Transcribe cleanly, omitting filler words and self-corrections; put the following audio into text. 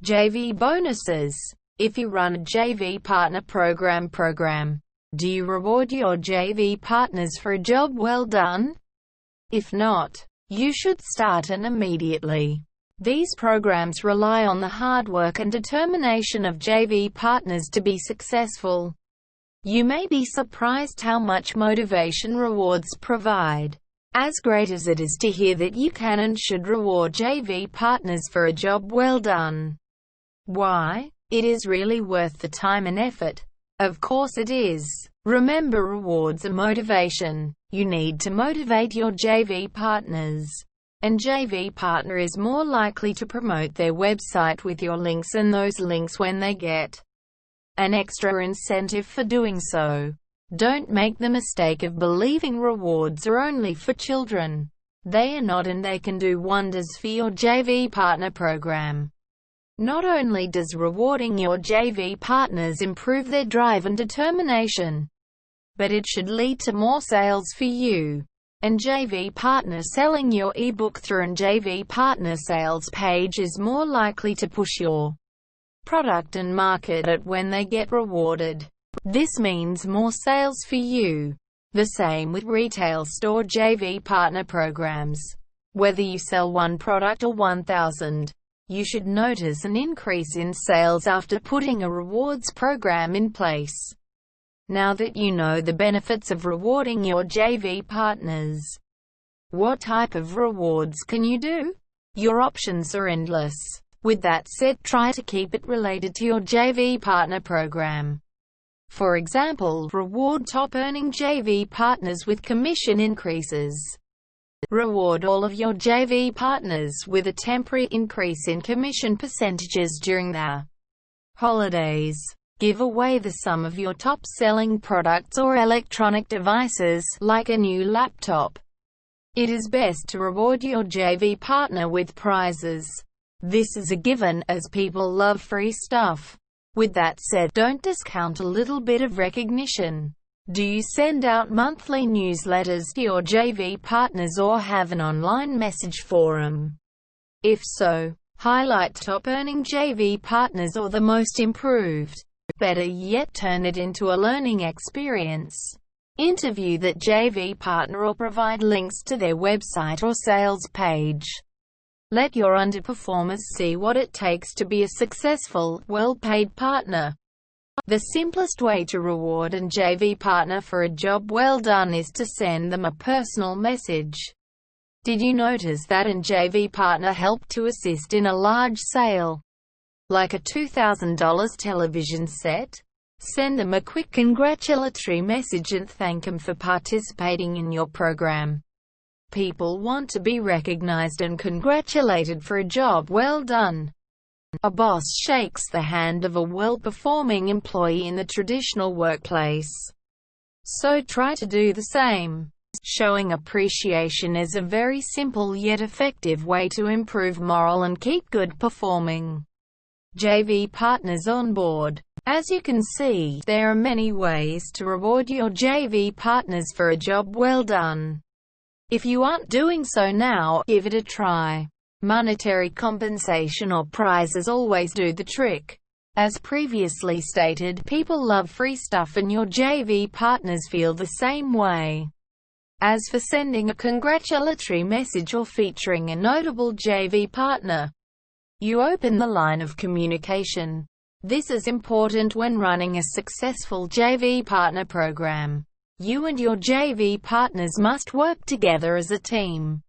JV bonuses. If you run a JV partner program, do you reward your JV partners for a job well done? If not, you should start and immediately. These programs rely on the hard work and determination of JV partners to be successful. You may be surprised how much motivation rewards provide. As great as it is to hear that you can and should reward JV partners for a job well done. Why? It is really worth the time and effort. Of course it is. Remember, rewards are motivation. You need to motivate your JV partners. And JV partner is more likely to promote their website with your links and those links when they get an extra incentive for doing so. Don't make the mistake of believing rewards are only for children. They are not, and they can do wonders for your JV partner program. Not only does rewarding your JV partners improve their drive and determination, but it should lead to more sales for you and JV partner. Selling your ebook through an JV partner sales page is more likely to push your product and market it when they get rewarded. This means more sales for you. The same with retail store JV partner programs. Whether you sell one product or 1,000, you should notice an increase in sales after putting a rewards program in place. Now that you know the benefits of rewarding your JV partners, what type of rewards can you do? Your options are endless. With that said, try to keep it related to your JV partner program. For example, reward top-earning JV partners with commission increases. Reward all of your JV partners with a temporary increase in commission percentages during the holidays. Give away the sum of your top-selling products or electronic devices, like a new laptop. It is best to reward your JV partner with prizes. This is a given, as people love free stuff. With that said, don't discount a little bit of recognition. Do you send out monthly newsletters to your JV partners or have an online message forum? If so, highlight top-earning JV partners or the most improved. Better yet, turn it into a learning experience. Interview that JV partner or provide links to their website or sales page. Let your underperformers see what it takes to be a successful, well-paid partner. The simplest way to reward an JV partner for a job well done is to send them a personal message. Did you notice that an JV partner helped to assist in a large sale? Like a $2,000 television set? Send them a quick congratulatory message and thank them for participating in your program. People want to be recognized and congratulated for a job well done. A boss shakes the hand of a well-performing employee in the traditional workplace. So try to do the same. Showing appreciation is a very simple yet effective way to improve morale and keep good performing JV partners on board. As you can see, there are many ways to reward your JV partners for a job well done. If you aren't doing so now, give it a try. Monetary compensation or prizes always do the trick. As previously stated, people love free stuff and your JV partners feel the same way. As for sending a congratulatory message or featuring a notable JV partner, you open the line of communication. This is important when running a successful JV partner program. You and your JV partners must work together as a team.